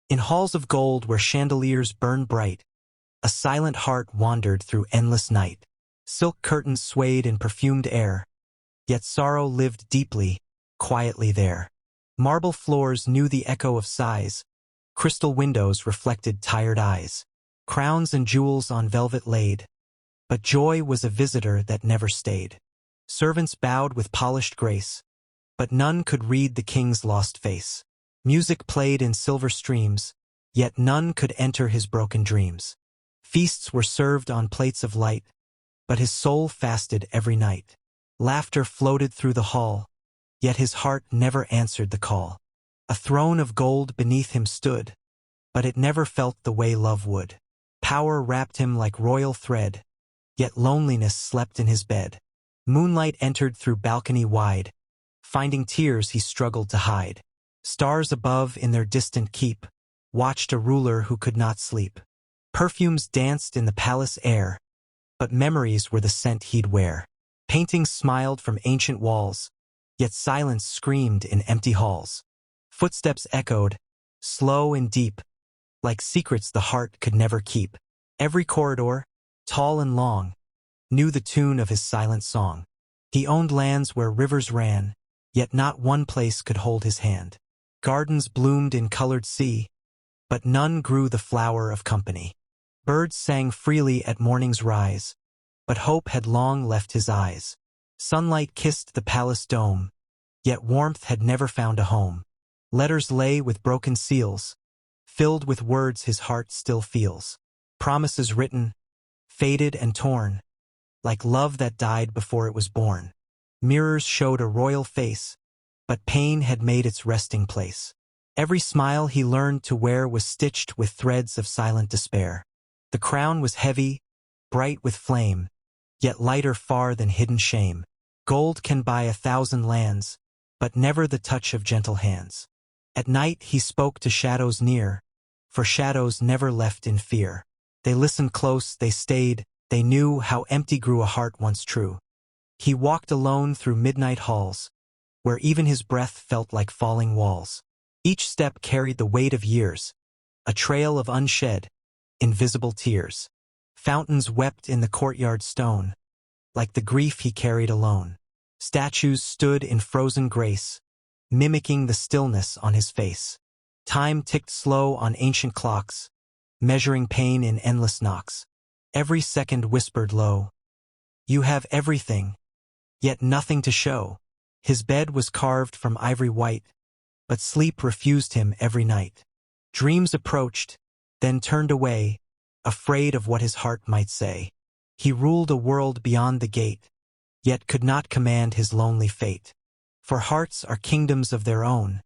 In halls of gold where chandeliers burned bright, a silent heart wandered through endless night. Silk curtains swayed in perfumed air, yet sorrow lived deeply, quietly there. Marble floors knew the echo of sighs, crystal windows reflected tired eyes. Crowns and jewels on velvet laid, but joy was a visitor that never stayed. Servants bowed with polished grace, but none could read the king's lost face. Music played in silver streams, yet none could enter his broken dreams. Feasts were served on plates of light, but his soul fasted every night. Laughter floated through the hall, yet his heart never answered the call. A throne of gold beneath him stood, but it never felt the way love would. Power wrapped him like royal thread, yet loneliness slept in his bed. Moonlight entered through balcony wide, finding tears he struggled to hide. Stars above in their distant keep watched a ruler who could not sleep. Perfumes danced in the palace air, but memories were the scent he'd wear. Paintings smiled from ancient walls, yet silence screamed in empty halls. Footsteps echoed, slow and deep, like secrets the heart could never keep. Every corridor, tall and long, knew the tune of his silent song. He owned lands where rivers ran, yet not one place could hold his hand. Gardens bloomed in colored sea, but none grew the flower of company. Birds sang freely at morning's rise, but hope had long left his eyes. Sunlight kissed the palace dome, yet warmth had never found a home. Letters lay with broken seals, filled with words his heart still feels. Promises written, faded and torn, like love that died before it was born. Mirrors showed a royal face, but pain had made its resting place. Every smile he learned to wear was stitched with threads of silent despair. The crown was heavy, bright with flame, yet lighter far than hidden shame. Gold can buy 1,000 lands, but never the touch of gentle hands. At night he spoke to shadows near, for shadows never left in fear. They listened close, they stayed, they knew how empty grew a heart once true. He walked alone through midnight halls, where even his breath felt like falling walls. Each step carried the weight of years, a trail of unshed, invisible tears. Fountains wept in the courtyard stone, like the grief he carried alone. Statues stood in frozen grace, mimicking the stillness on his face. Time ticked slow on ancient clocks, measuring pain in endless knocks. Every second whispered low, "You have everything, yet nothing to show." His bed was carved from ivory white, but sleep refused him every night. Dreams approached, then turned away, afraid of what his heart might say. He ruled a world beyond the gate, yet could not command his lonely fate. For hearts are kingdoms of their own,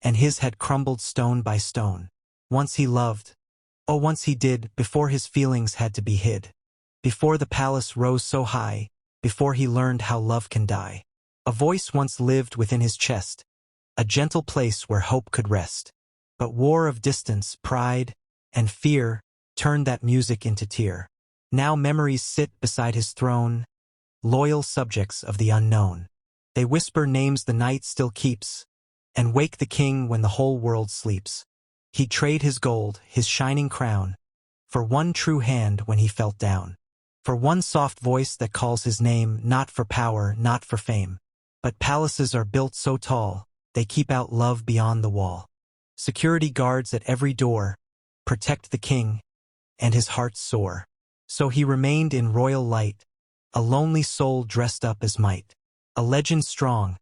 and his had crumbled stone by stone. Once he loved, oh once he did, before his feelings had to be hid. Before the palace rose so high, before he learned how love can die. A voice once lived within his chest, a gentle place where hope could rest. But war of distance, pride, and fear turned that music into tear. Now memories sit beside his throne, loyal subjects of the unknown. They whisper names the night still keeps, and wake the king when the whole world sleeps. He'd trade his gold, his shining crown, for one true hand when he felt down. For one soft voice that calls his name, not for power, not for fame. But palaces are built so tall, they keep out love beyond the wall. Security guards at every door protect the king, and his heart sore. So he remained in royal light, a lonely soul dressed up as might. A legend strong,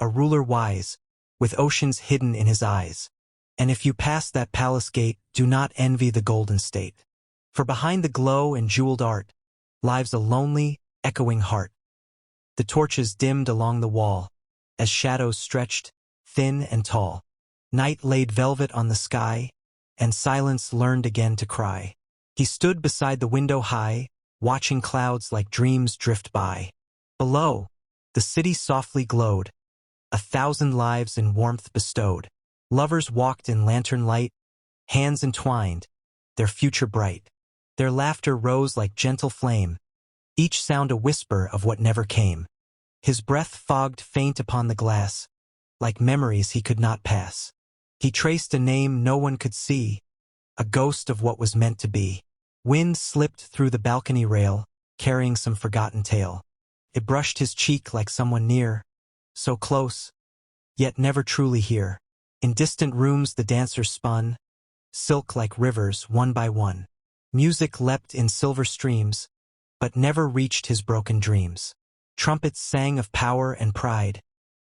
a ruler wise, with oceans hidden in his eyes. And if you pass that palace gate, do not envy the golden state. For behind the glow and jeweled art lies a lonely, echoing heart. The torches dimmed along the wall, as shadows stretched, thin and tall. Night laid velvet on the sky, and silence learned again to cry. He stood beside the window high, watching clouds like dreams drift by. Below, the city softly glowed, 1,000 lives in warmth bestowed. Lovers walked in lantern light, hands entwined, their future bright. Their laughter rose like gentle flame, each sound a whisper of what never came. His breath fogged faint upon the glass, like memories he could not pass. He traced a name no one could see, a ghost of what was meant to be. Wind slipped through the balcony rail, carrying some forgotten tale. It brushed his cheek like someone near, so close, yet never truly here. In distant rooms the dancers spun, silk like rivers, one by one. Music leapt in silver streams, but never reached his broken dreams. Trumpets sang of power and pride,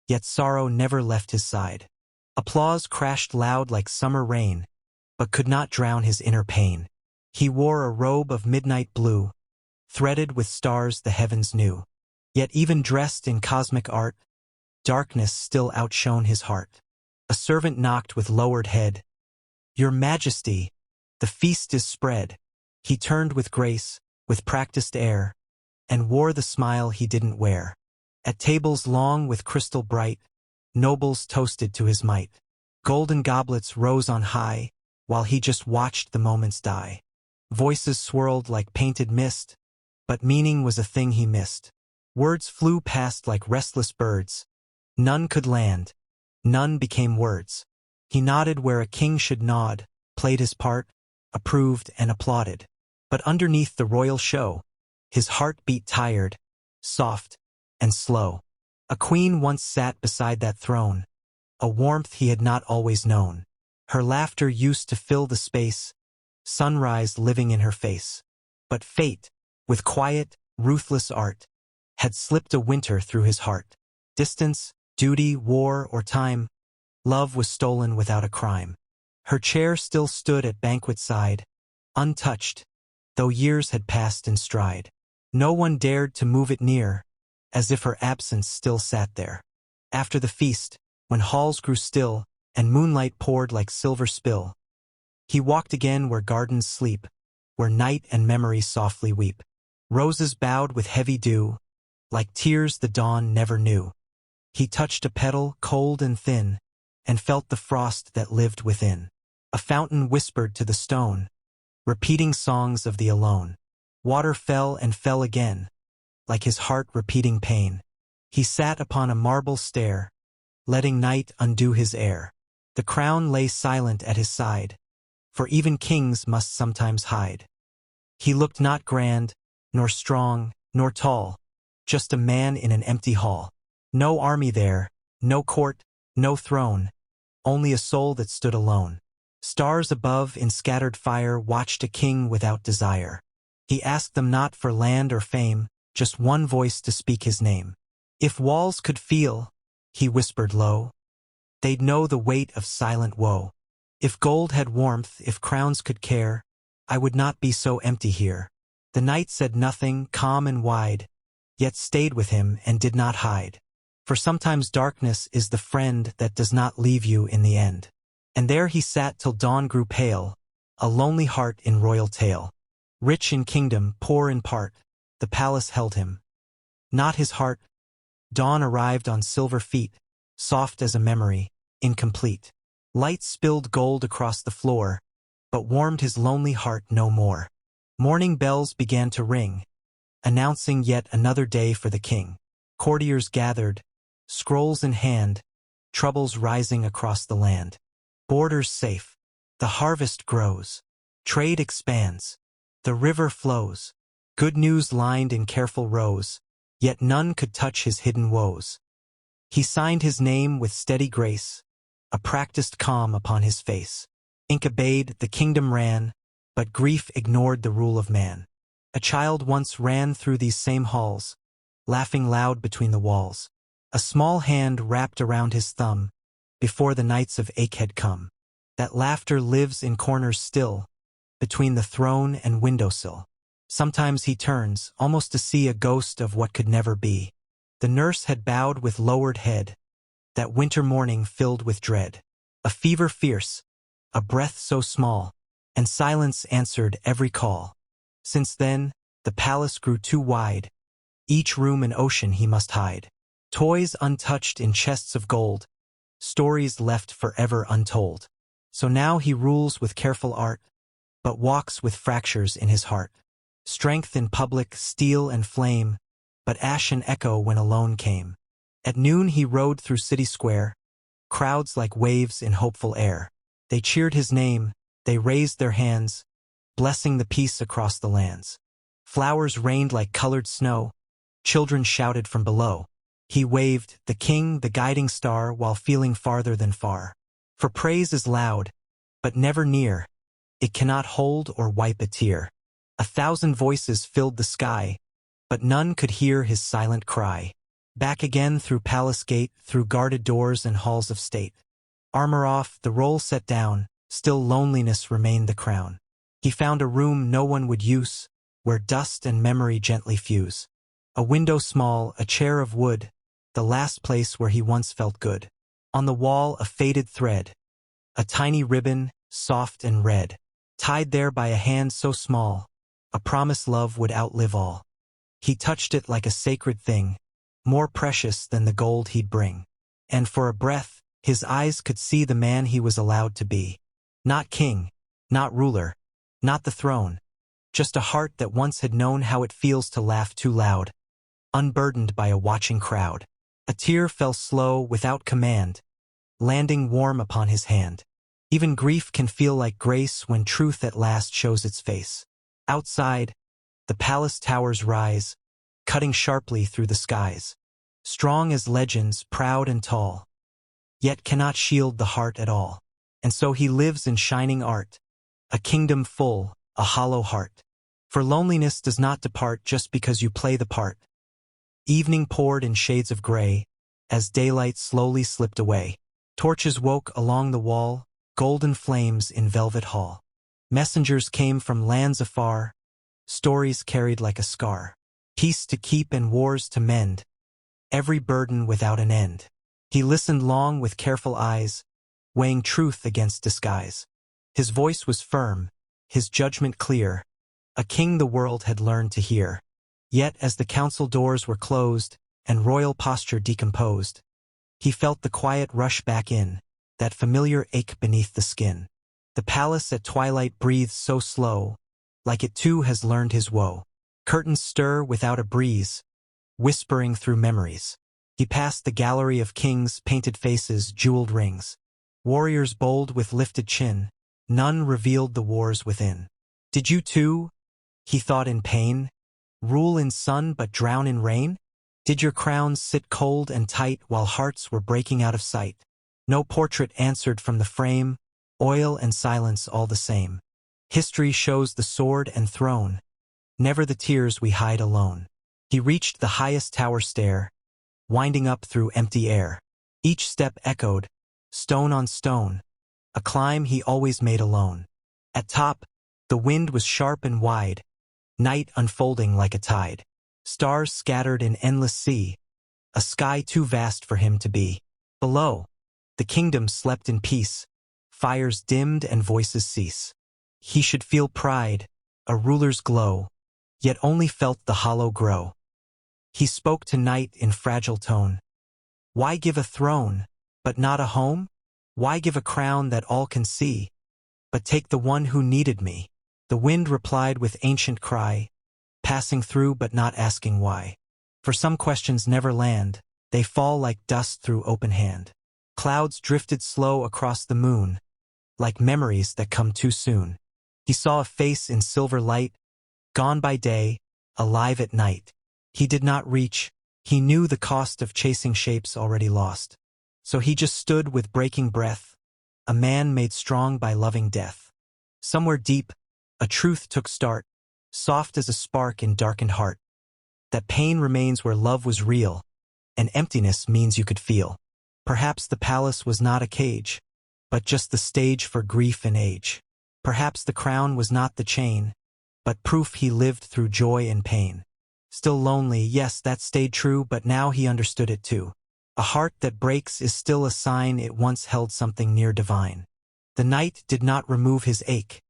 yet sorrow never left his side. Applause crashed loud like summer rain, but could not drown his inner pain. He wore a robe of midnight blue, threaded with stars the heavens knew. Yet even dressed in cosmic art, darkness still outshone his heart. A servant knocked with lowered head. "Your Majesty, the feast is spread." He turned with grace, with practiced air, and wore the smile he didn't wear. At tables long with crystal bright, nobles toasted to his might. Golden goblets rose on high, while he just watched the moments die. Voices swirled like painted mist, but meaning was a thing he missed. Words flew past like restless birds. None could land, none became words. He nodded where a king should nod, played his part, approved and applauded. But underneath the royal show, his heart beat tired, soft, and slow. A queen once sat beside that throne, a warmth he had not always known. Her laughter used to fill the space, sunrise living in her face. But fate, with quiet, ruthless art, had slipped a winter through his heart. Distance, duty, war, or time, love was stolen without a crime. Her chair still stood at banquet side, untouched, though years had passed in stride. No one dared to move it near, as if her absence still sat there. After the feast, when halls grew still, and moonlight poured like silver spill, he walked again where gardens sleep, where night and memory softly weep. Roses bowed with heavy dew, like tears the dawn never knew. He touched a petal, cold and thin, and felt the frost that lived within. A fountain whispered to the stone, repeating songs of the alone. Water fell and fell again, like his heart repeating pain. He sat upon a marble stair, letting night undo his air. The crown lay silent at his side, for even kings must sometimes hide. He looked not grand, nor strong, nor tall, just a man in an empty hall. No army there, no court, no throne, only a soul that stood alone. Stars above in scattered fire watched a king without desire. He asked them not for land or fame, just one voice to speak his name. If walls could feel, he whispered low, they'd know the weight of silent woe. If gold had warmth, if crowns could care, I would not be so empty here. The night said nothing, calm and wide, yet stayed with him and did not hide. For sometimes darkness is the friend that does not leave you in the end. And there he sat till dawn grew pale, a lonely heart in royal tale. Rich in kingdom, poor in part, the palace held him, not his heart. Dawn arrived on silver feet, soft as a memory, incomplete. Light spilled gold across the floor, but warmed his lonely heart no more. Morning bells began to ring, announcing yet another day for the king. Courtiers gathered, scrolls in hand, troubles rising across the land. Borders safe, the harvest grows, trade expands, the river flows. Good news lined in careful rows, yet none could touch his hidden woes. He signed his name with steady grace, a practiced calm upon his face. Ink obeyed, the kingdom ran, but grief ignored the rule of man. A child once ran through these same halls, laughing loud between the walls. A small hand wrapped around his thumb, before the nights of ache had come. That laughter lives in corners still, between the throne and windowsill. Sometimes he turns, almost to see a ghost of what could never be. The nurse had bowed with lowered head, that winter morning filled with dread. A fever fierce, a breath so small, and silence answered every call. Since then, the palace grew too wide, each room an ocean he must hide. Toys untouched in chests of gold, stories left forever untold. So now he rules with careful art, but walks with fractures in his heart. Strength in public, steel and flame, but ash and echo when alone came. At noon he rode through city square, crowds like waves in hopeful air. They cheered his name, they raised their hands, blessing the peace across the lands. Flowers rained like colored snow, children shouted from below. He waved, the king, the guiding star, while feeling farther than far. For praise is loud, but never near. It cannot hold or wipe a tear. 1,000 voices filled the sky, but none could hear his silent cry. Back again through palace gate, through guarded doors and halls of state. Armor off, the roll set down, still loneliness remained the crown. He found a room no one would use, where dust and memory gently fuse. A window small, a chair of wood, the last place where he once felt good. On the wall a faded thread, a tiny ribbon, soft and red, tied there by a hand so small, a promise love would outlive all. He touched it like a sacred thing, more precious than the gold he'd bring. And for a breath, his eyes could see the man he was allowed to be. Not king, not ruler, not the throne, just a heart that once had known how it feels to laugh too loud, unburdened by a watching crowd. A tear fell slow, without command, landing warm upon his hand. Even grief can feel like grace when truth at last shows its face. Outside, the palace towers rise, cutting sharply through the skies. Strong as legends, proud and tall, yet cannot shield the heart at all. And so he lives in shining art, a kingdom full, a hollow heart. For loneliness does not depart just because you play the part. Evening poured in shades of gray, as daylight slowly slipped away. Torches woke along the wall, golden flames in velvet hall. Messengers came from lands afar, stories carried like a scar. Peace to keep and wars to mend, every burden without an end. He listened long with careful eyes, weighing truth against disguise. His voice was firm, his judgment clear, a king the world had learned to hear. Yet as the council doors were closed and royal posture decomposed, he felt the quiet rush back in, that familiar ache beneath the skin. The palace at twilight breathes so slow, like it too has learned his woe. Curtains stir without a breeze, whispering through memories. He passed the gallery of kings, painted faces, jeweled rings. Warriors bold with lifted chin, none revealed the wars within. Did you too, he thought in pain, rule in sun but drown in rain? Did your crowns sit cold and tight while hearts were breaking out of sight? No portrait answered from the frame, oil and silence all the same. History shows the sword and throne, never the tears we hide alone. He reached the highest tower stair, winding up through empty air. Each step echoed, stone on stone, a climb he always made alone. At top, the wind was sharp and wide, night unfolding like a tide. Stars scattered in endless sea, a sky too vast for him to be. Below, the kingdom slept in peace, fires dimmed and voices cease. He should feel pride, a ruler's glow, yet only felt the hollow grow. He spoke to night in fragile tone. Why give a throne, but not a home? Why give a crown that all can see, but take the one who needed me? The wind replied with ancient cry, passing through but not asking why. For some questions never land, they fall like dust through open hand. Clouds drifted slow across the moon, like memories that come too soon. He saw a face in silver light, gone by day, alive at night. He did not reach, he knew the cost of chasing shapes already lost. So he just stood with breaking breath, a man made strong by loving death. Somewhere deep, a truth took start, soft as a spark in darkened heart. That pain remains where love was real, and emptiness means you could feel. Perhaps the palace was not a cage, but just the stage for grief and age. Perhaps the crown was not the chain, but proof he lived through joy and pain. Still lonely, yes, that stayed true, but now he understood it too. A heart that breaks is still a sign it once held something near divine. The night did not remove his ache,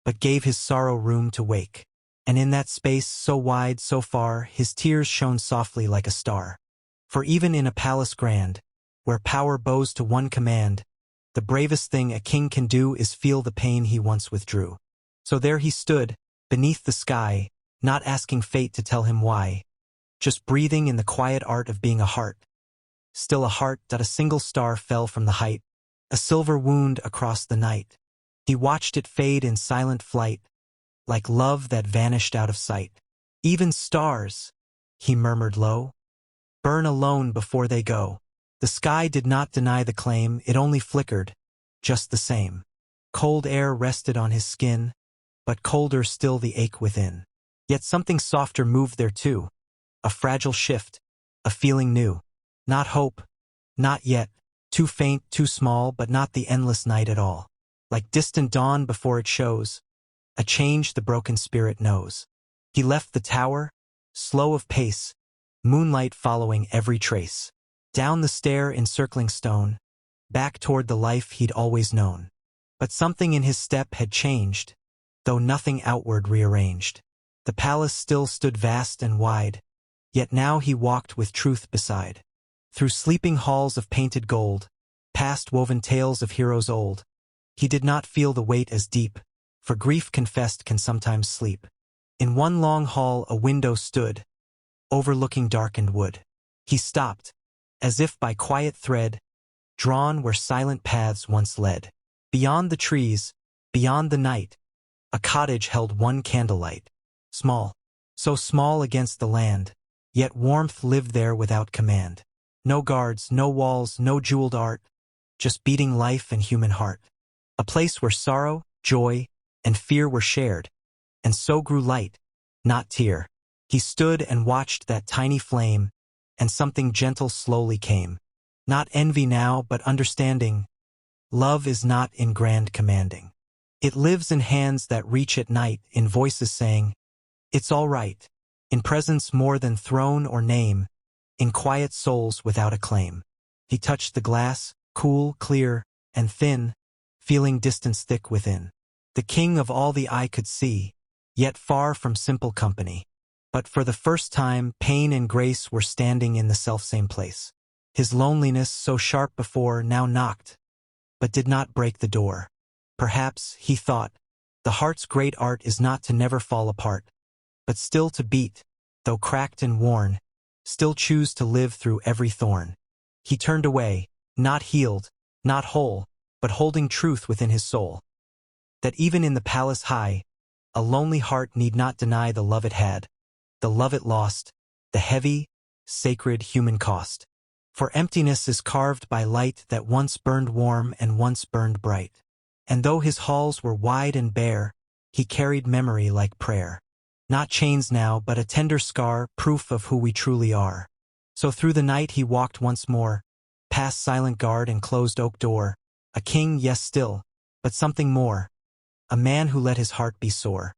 but gave his sorrow room to wake. And in that space, so wide, so far, his tears shone softly like a star. For even in a palace grand, where power bows to one command, the bravest thing a king can do is feel the pain he once withdrew. So there he stood, beneath the sky, not asking fate to tell him why, just breathing in the quiet art of being a heart. still a heart that a single star fell from the height, a silver wound across the night. He watched it fade in silent flight, like love that vanished out of sight. Even stars, he murmured low, burn alone before they go. The sky did not deny the claim, it only flickered, just the same. Cold air rested on his skin, but colder still the ache within. Yet something softer moved there too, a fragile shift, a feeling new. Not hope, not yet, too faint, too small, but not the endless night at all. Like distant dawn before it shows, a change the broken spirit knows. He left the tower, slow of pace, moonlight following every trace. Down the stair encircling stone, back toward the life he'd always known. But something in his step had changed, though nothing outward rearranged. The palace still stood vast and wide, yet now he walked with truth beside. Through sleeping halls of painted gold, past woven tales of heroes old, he did not feel the weight as deep, for grief confessed can sometimes sleep. In one long hall a window stood, overlooking darkened wood. He stopped, as if by quiet thread, drawn where silent paths once led. Beyond the trees, beyond the night, a cottage held one candlelight. Small, so small against the land, yet warmth lived there without command. No guards, no walls, no jeweled art, just beating life and human heart. A place where sorrow, joy, and fear were shared, and so grew light, not tear. He stood and watched that tiny flame, and something gentle slowly came. Not envy now, but understanding. Love is not in grand commanding. It lives in hands that reach at night, in voices saying, "It's all right," in presence more than throne or name, in quiet souls without a claim. He touched the glass, cool, clear, and thin, feeling distance thick within. The king of all the eye could see, yet far from simple company. But for the first time, pain and grace were standing in the selfsame place. His loneliness, so sharp before, now knocked, but did not break the door. Perhaps, he thought, the heart's great art is not to never fall apart, but still to beat, though cracked and worn, still choose to live through every thorn. He turned away, not healed, not whole, but holding truth within his soul. That even in the palace high, a lonely heart need not deny the love it had, the love it lost, the heavy, sacred human cost. For emptiness is carved by light that once burned warm and once burned bright. And though his halls were wide and bare, he carried memory like prayer. Not chains now, but a tender scar, proof of who we truly are. So through the night he walked once more, past silent guard and closed oak door, a king, yes still, but something more, a man who let his heart be sore.